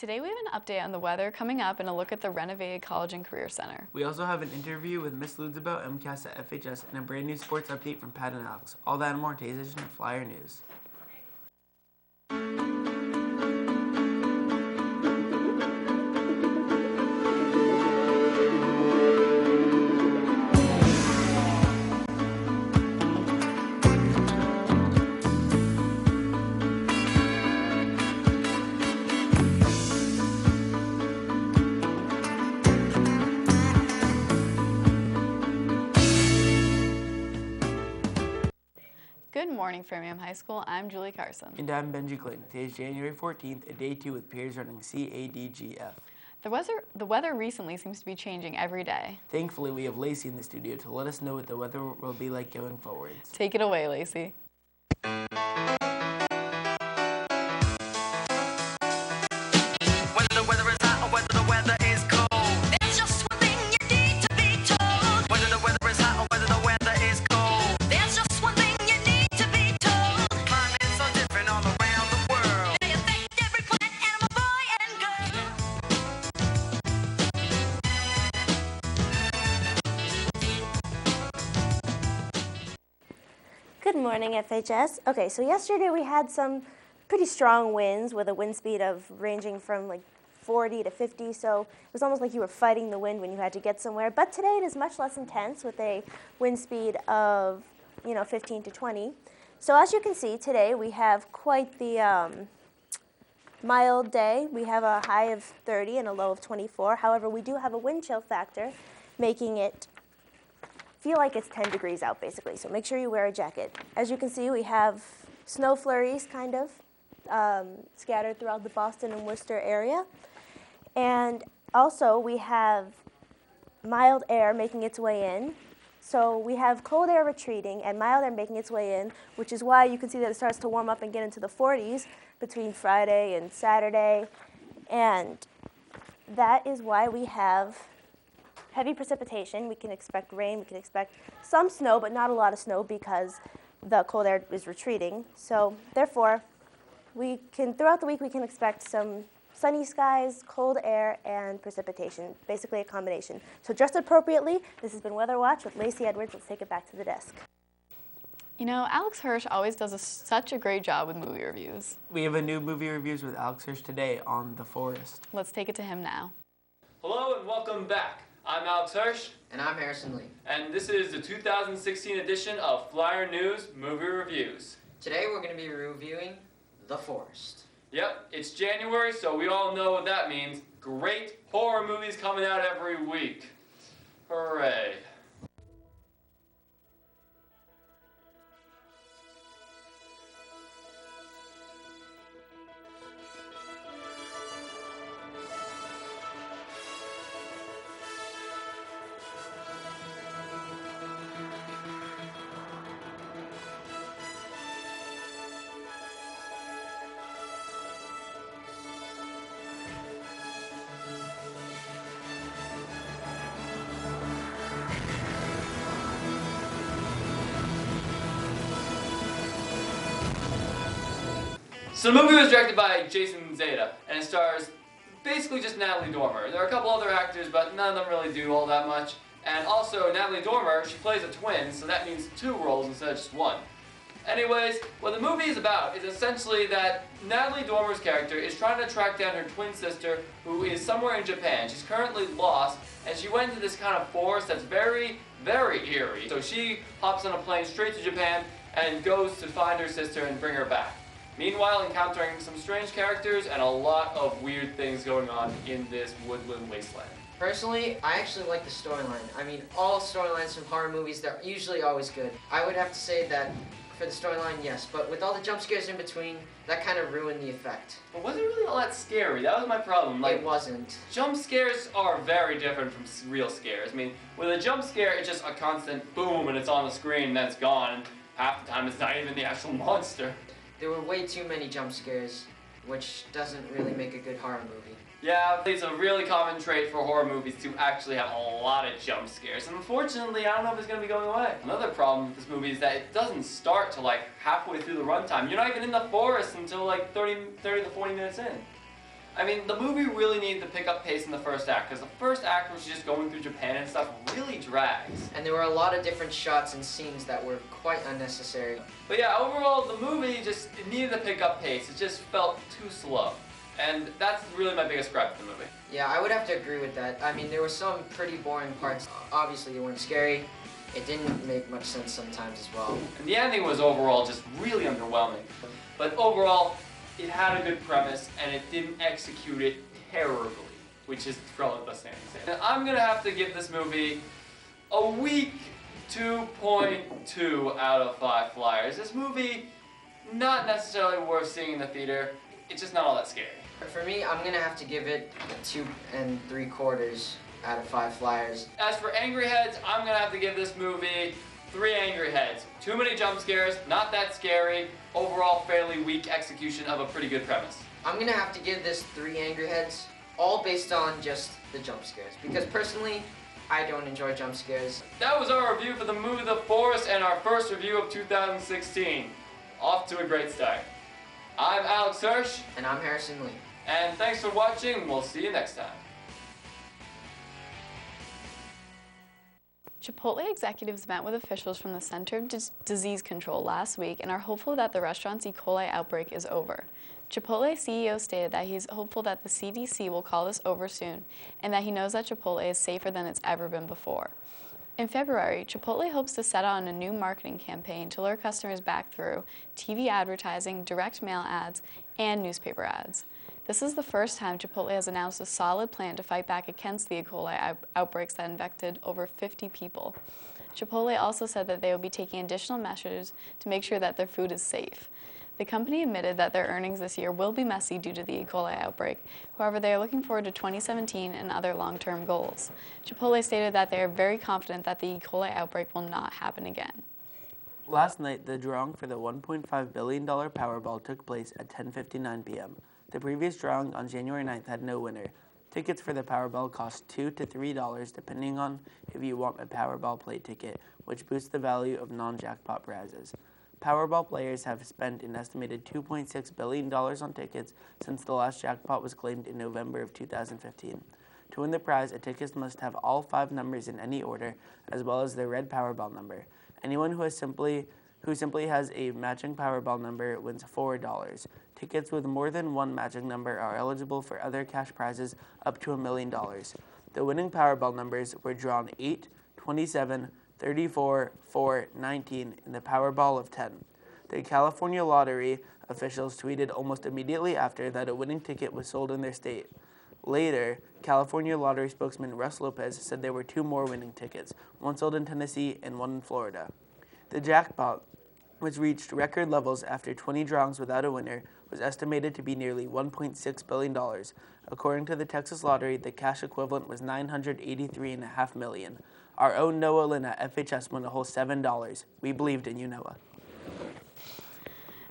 Today we have an update on the weather coming up and a look at the renovated College and Career Center. We also have an interview with Miss Ludzabel, MCAS at FHS, and a brand new sports update from Pat and Alex. All that and more in today's edition of Flyer News. Good morning, Framingham High School. I'm Julie Carson. And I'm Benji Clinton. Today is January 14th, and day 2 with periods running CADGF. The weather recently seems to be changing every day. Thankfully, we have Lacey in the studio to let us know what the weather will be like going forward. Take it away, Lacey. Good morning, FHS. Okay, so yesterday we had some pretty strong winds with a wind speed of ranging from like 40 to 50, so it was almost like you were fighting the wind when you had to get somewhere. But today it is much less intense with a wind speed of, 15 to 20. So as you can see, today we have quite the mild day. We have a high of 30 and a low of 24. However, we do have a wind chill factor, making it feel like it's 10 degrees out, basically, so make sure you wear a jacket. As you can see, we have snow flurries, kind of, scattered throughout the Boston and Worcester area. And also, we have mild air making its way in. So we have cold air retreating and mild air making its way in, which is why you can see that it starts to warm up and get into the 40s between Friday and Saturday. And that is why we have heavy precipitation. We can expect rain, we can expect some snow, but not a lot of snow because the cold air is retreating. So therefore, throughout the week we can expect some sunny skies, cold air, and precipitation, basically a combination. So dress appropriately. This has been Weather Watch with Lacey Edwards. Let's take it back to the desk. Alex Hirsch always does such a great job with movie reviews. We have a new movie reviews with Alex Hirsch today on The Forest. Let's take it to him now. Hello and welcome back. I'm Alex Hirsch. And I'm Harrison Lee. And this is the 2016 edition of Flyer News Movie Reviews. Today we're going to be reviewing The Forest. Yep, it's January, so we all know what that means. Great horror movies coming out every week. Hooray. So the movie was directed by Jason Zeta, and it stars basically just Natalie Dormer. There are a couple other actors, but none of them really do all that much. And also, Natalie Dormer, she plays a twin, so that means 2 roles instead of just 1. Anyways, what the movie is about is essentially that Natalie Dormer's character is trying to track down her twin sister, who is somewhere in Japan. She's currently lost, and she went into this kind of forest that's very, very eerie. So she hops on a plane straight to Japan and goes to find her sister and bring her back. Meanwhile, encountering some strange characters and a lot of weird things going on in this woodland wasteland. Personally, I actually like the storyline. I mean, all storylines from horror movies, they're usually always good. I would have to say that for the storyline, yes, but with all the jump scares in between, that kind of ruined the effect. But was it really all that scary? That was my problem. It wasn't. Jump scares are very different from real scares. I mean, with a jump scare, it's just a constant boom and it's on the screen and then it's gone. And half the time, it's not even the actual monster. There were way too many jump scares, which doesn't really make a good horror movie. Yeah, it's a really common trait for horror movies to actually have a lot of jump scares, and unfortunately, I don't know if it's going to be going away. Another problem with this movie is that it doesn't start till like halfway through the runtime. You're not even in the forest until like 30 to 40 minutes in. I mean, the movie really needed to pick up pace in the first act, because the first act was just going through Japan and stuff really drags. And there were a lot of different shots and scenes that were quite unnecessary. But yeah, overall, the movie it needed to pick up pace. It just felt too slow. And that's really my biggest gripe with the movie. Yeah, I would have to agree with that. I mean, there were some pretty boring parts. Obviously, they weren't scary. It didn't make much sense sometimes as well. And the ending was overall just really underwhelming. But overall, it had a good premise, and it didn't execute it terribly, which is probably the best thing I can say. And I'm gonna have to give this movie a weak 2.2 out of 5 flyers. This movie, not necessarily worth seeing in the theater. It's just not all that scary. For me, I'm gonna have to give it a 2 3/4 out of 5 flyers. As for Angry Heads, I'm gonna have to give this movie 3 Angry Heads. Too many jump scares, not that scary, overall fairly weak execution of a pretty good premise. I'm gonna have to give this 3 Angry Heads, all based on just the jump scares. Because personally, I don't enjoy jump scares. That was our review for the movie The Forest and our first review of 2016. Off to a great start. I'm Alex Hirsch, And I'm Harrison Lee. and thanks for watching. We'll see you next time. Chipotle executives met with officials from the Center of Disease Control last week and are hopeful that the restaurant's E. coli outbreak is over. Chipotle CEO stated that he's hopeful that the CDC will call this over soon and that he knows that Chipotle is safer than it's ever been before. In February, Chipotle hopes to set on a new marketing campaign to lure customers back through TV advertising, direct mail ads, and newspaper ads. This is the first time Chipotle has announced a solid plan to fight back against the E. coli outbreaks that infected over 50 people. Chipotle also said that they will be taking additional measures to make sure that their food is safe. The company admitted that their earnings this year will be messy due to the E. coli outbreak. However, they are looking forward to 2017 and other long-term goals. Chipotle stated that they are very confident that the E. coli outbreak will not happen again. Last night, the drawing for the $1.5 billion Powerball took place at 10:59 p.m. The previous drawing on January 9th had no winner. Tickets for the Powerball cost $2 to $3 depending on if you want a Powerball play ticket, which boosts the value of non-jackpot prizes. Powerball players have spent an estimated $2.6 billion on tickets since the last jackpot was claimed in November of 2015. To win the prize, a ticket must have all 5 numbers in any order, as well as the red Powerball number. Anyone who simply has a matching Powerball number wins $4. Tickets with more than one matching number are eligible for other cash prizes up to $1 million. The winning Powerball numbers were drawn 8, 27, 34, 4, 19 in the Powerball of 10. The California Lottery officials tweeted almost immediately after that a winning ticket was sold in their state. Later, California Lottery spokesman Russ Lopez said there were 2 more winning tickets, one sold in Tennessee and one in Florida. The jackpot, which reached record levels after 20 drawings without a winner, was estimated to be nearly $1.6 billion. According to the Texas Lottery, the cash equivalent was $983.5 million. Our own Noah Lynn at FHS won a whole $7. We believed in you, Noah.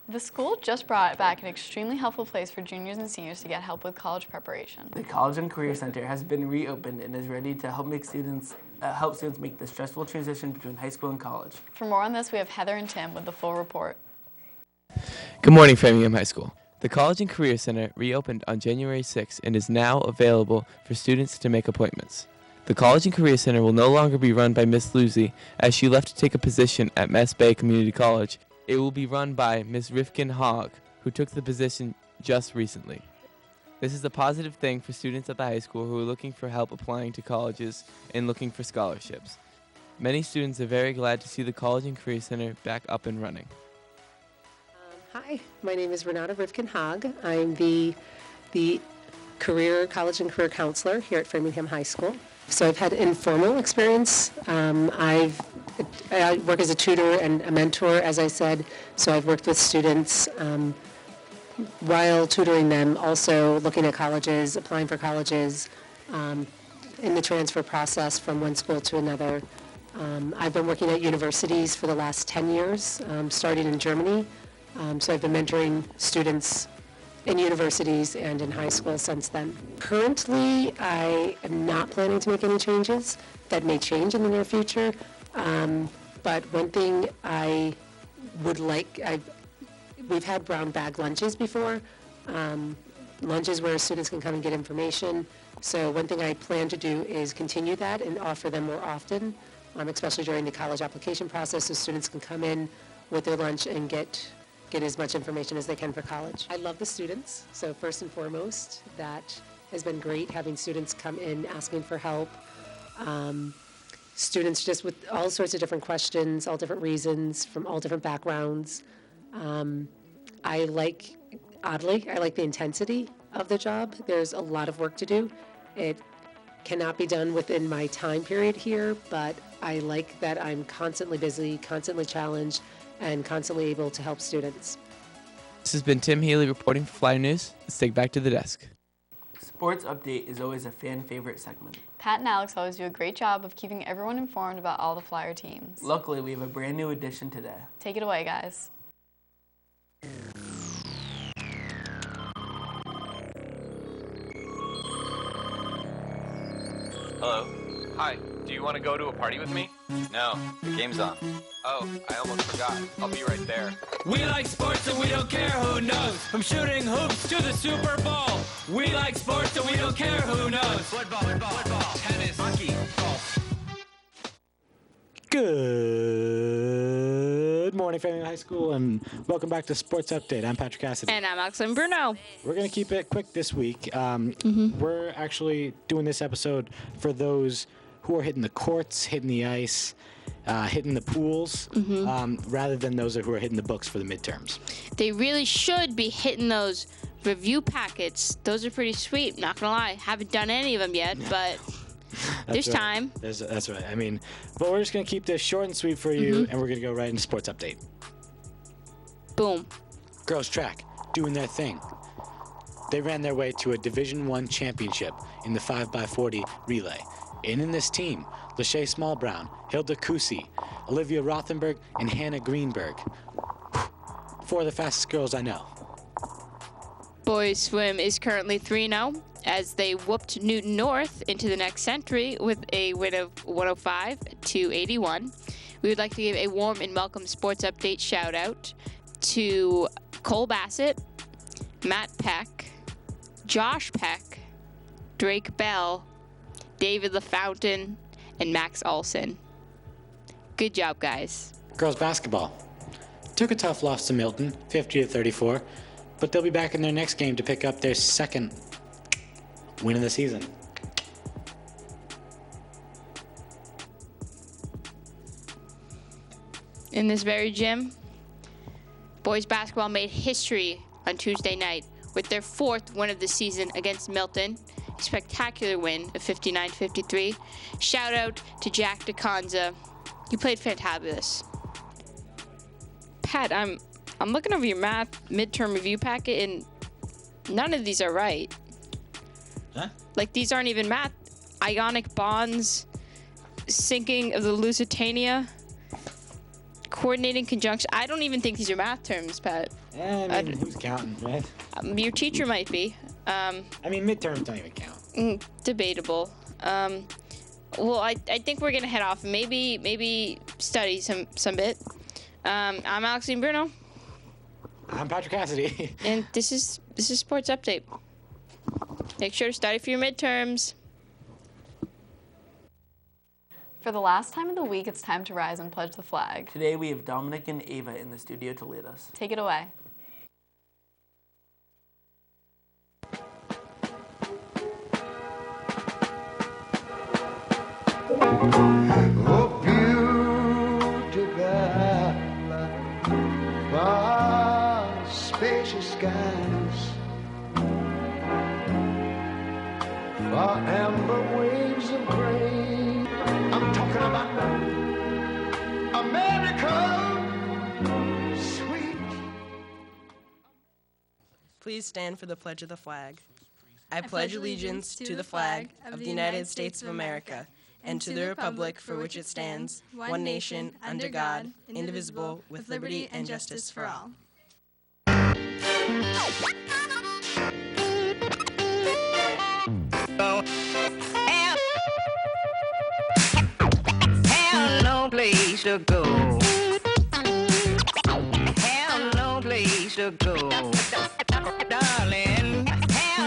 The school just brought back an extremely helpful place for juniors and seniors to get help with college preparation. The College and Career Center has been reopened and is ready to help students make the stressful transition between high school and college. For more on this, we have Heather and Tim with the full report. Good morning, Framingham High School. The College and Career Center reopened on January 6 and is now available for students to make appointments. The College and Career Center will no longer be run by Miss Lucy, as she left to take a position at Mass Bay Community College. It will be run by Ms. Rifkin Hogg, who took the position just recently. This is a positive thing for students at the high school who are looking for help applying to colleges and looking for scholarships. Many students are very glad to see the College and Career Center back up and running. Hi, my name is Renata Rifkin Hogg. I'm the College and Career Counselor here at Framingham High School. So I've had informal experience. I work as a tutor and a mentor, as I said, so I've worked with students while tutoring them, also looking at colleges, applying for colleges, in the transfer process from one school to another. I've been working at universities for the last 10 years, starting in Germany. So I've been mentoring students in universities and in high school since then. Currently, I am not planning to make any changes. That may change in the near future. But one thing I would like, we've had brown bag lunches before, lunches where students can come and get information. So one thing I plan to do is continue that and offer them more often, especially during the college application process, so students can come in with their lunch and get as much information as they can for college. I love the students, so first and foremost, that has been great, having students come in asking for help. Students just with all sorts of different questions, all different reasons, from all different backgrounds. I like the intensity of the job. There's a lot of work to do. It cannot be done within my time period here, but I like that I'm constantly busy, constantly challenged, and constantly able to help students. This has been Tim Healy reporting for Flyer News. Let's take back to the desk. Sports Update is always a fan favorite segment. Pat and Alex always do a great job of keeping everyone informed about all the Flyer teams. Luckily, we have a brand new addition today. Take it away, guys. Hello. Hi. Do you want to go to a party with me? No. The game's on. Oh, I almost forgot. I'll be right there. We like sports and we don't care who knows. From shooting hoops to the Super Bowl. We like sports and we don't care who knows. Football, tennis, hockey, golf. Good morning, Framingham High School, and welcome back to Sports Update. I'm Patrick Cassidy. And I'm Alexander Bruno. We're going to keep it quick this week. We're actually doing this episode for those who are hitting the courts, hitting the ice, hitting the pools, rather than those who are hitting the books for the midterms. They really should be hitting those review packets. Those are pretty sweet, not going to lie. Haven't done any of them yet, but there's right. time. That's right. I mean, but we're just going to keep this short and sweet for you, and we're going to go right into Sports Update. Boom. Girls track, doing their thing. They ran their way to a Division I championship in the 5x40 relay. In this team, Lachey Smallbrown, Hilda Kusi, Olivia Rothenberg, and Hannah Greenberg. Four of the fastest girls I know. Boys swim is currently 3-0 as they whooped Newton North into the next century with a win of 105-81. We would like to give a warm and welcome Sports Update shout out to Cole Bassett, Matt Peck, Josh Peck, Drake Bell, David LaFountain, and Max Olson. Good job, guys. Girls basketball took a tough loss to Milton, 50-34, but they'll be back in their next game to pick up their second win of the season. In this very gym, boys basketball made history on Tuesday night with their fourth win of the season against Milton. A spectacular win of 59-53. Shout out to Jack DeConza. You played fantabulous. Pat, I'm looking over your math midterm review packet, and none of these are right. Huh? Like, these aren't even math. Ionic bonds, sinking of the Lusitania, coordinating conjunction. I don't even think these are math terms, Pat. I mean, who's counting, right? Your teacher might be. I mean, midterms don't even count. Debatable. Well, I think we're gonna head off. Maybe study some bit. I'm Alexine Bruno. I'm Patrick Cassidy. And this is Sports Update. Make sure to study for your midterms. For the last time of the week, it's time to rise and pledge the flag. Today we have Dominic and Ava in the studio to lead us. Take it away. Oh, beautiful, vast, spacious skies, far amber waves of grain. I'm talking about America, sweet. Please stand for the pledge of the flag. I pledge allegiance to the flag of the United States of America and to the republic for which it stands, one nation, under God, indivisible, with liberty and justice for all. Have no place to go. Have no place to go. Darling, have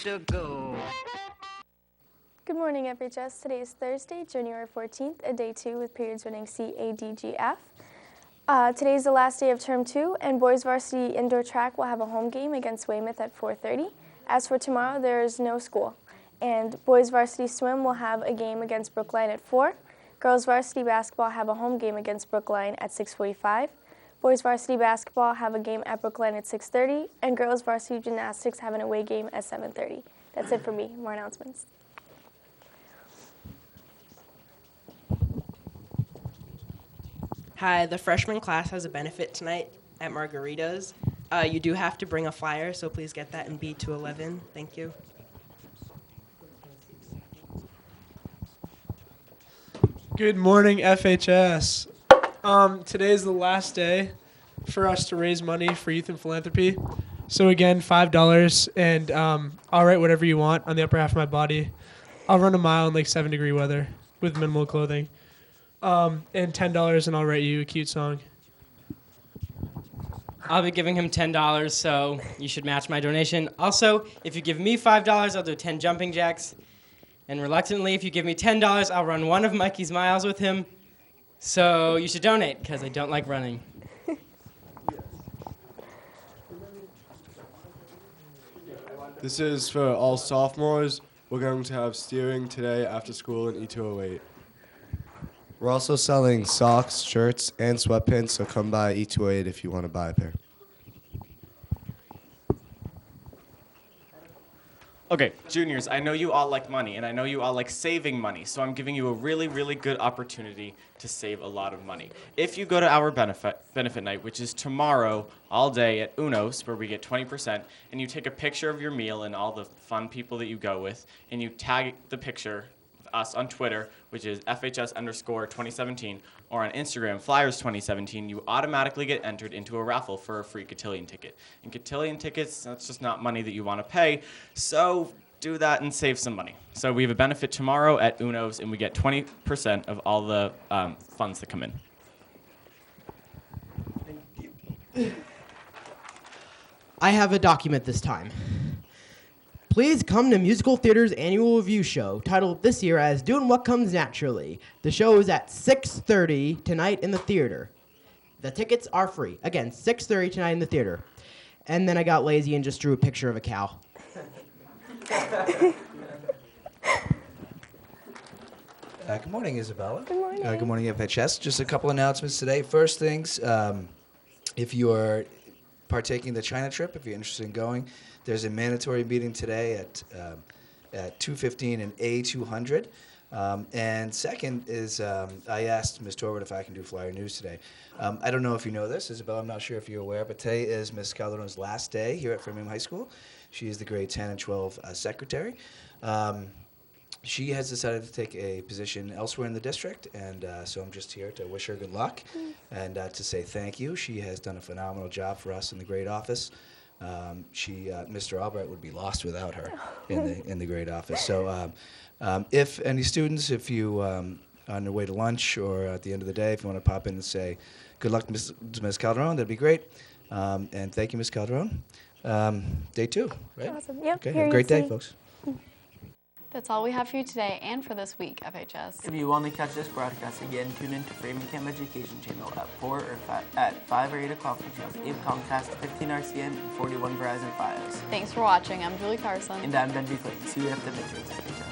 place to go. Good morning, FHS. Today is Thursday, January 14th, a day 2 with periods running C, A, D, G, F. Today is the last day of term 2, and boys varsity indoor track will have a home game against Weymouth at 4:30. As for tomorrow, there is no school. And boys varsity swim will have a game against Brookline at 4. Girls varsity basketball have a home game against Brookline at 6:45. Boys varsity basketball have a game at Brookline at 6:30, and girls varsity gymnastics have an away game at 7:30. That's it for me. More announcements. Hi, the freshman class has a benefit tonight at Margarita's. You do have to bring a flyer, so please get that in B211. Thank you. Good morning, FHS. Today is the last day for us to raise money for youth and philanthropy. So again, $5, and I'll write whatever you want on the upper half of my body. I'll run a mile in like 7-degree weather with minimal clothing. And $10, and I'll write you a cute song. I'll be giving him $10, so you should match my donation. Also, if you give me $5, I'll do 10 jumping jacks. And reluctantly, if you give me $10, I'll run one of Mikey's miles with him. So you should donate, because I don't like running. This is for all sophomores. We're going to have steering today after school in E208. We're also selling socks, shirts, and sweatpants, so come by E208 if you want to buy a pair. Okay, juniors, I know you all like money, and I know you all like saving money, so I'm giving you a really, really good opportunity to save a lot of money. If you go to our benefit night, which is tomorrow all day at Uno's, where we get 20%, and you take a picture of your meal and all the fun people that you go with, and you tag the picture us on Twitter, which is FHS_2017, or on Instagram, Flyers2017, you automatically get entered into a raffle for a free cotillion ticket. And cotillion tickets, that's just not money that you want to pay, so do that and save some money. So we have a benefit tomorrow at Uno's, and we get 20% of all the funds that come in. I have a document this time. Please come to Musical Theater's annual review show, titled this year as Doing What Comes Naturally. The show is at 6:30 tonight in the theater. The tickets are free. Again, 6:30 tonight in the theater. And then I got lazy and just drew a picture of a cow. Good morning, Isabella. Good morning. Good morning, FHS. Just a couple announcements today. First things, if you are partaking in the China trip, if you're interested in going, there's a mandatory meeting today at 2:15 and A200. And second is I asked Ms. Torwood if I can do flyer news today. I don't know if you know this, Isabella, I'm not sure if you're aware, but today is Ms. Calderon's last day here at Framingham High School. She is the grade 10 and 12 secretary. She has decided to take a position elsewhere in the district, and so I'm just here to wish her good luck and to say thank you. She has done a phenomenal job for us in the grade office. Mr. Albright would be lost without her in the grade office. So if any students, if you on your way to lunch or at the end of the day, if you want to pop in and say good luck to Ms. Calderon, that'd be great. And thank you, Ms. Calderon. Day 2, right? Awesome. Yep. Okay, have a great day, folks. That's all we have for you today and for this week, FHS. If you want to catch this broadcast again, tune in to Framingham Education Channel at 4 or at 5 or 8 o'clock on channels 8 Comcast, 15 RCN, and 41 Verizon Fios. Thanks for watching. I'm Julie Carson. And I'm Benji Clayton. See you at the midterms, FHS.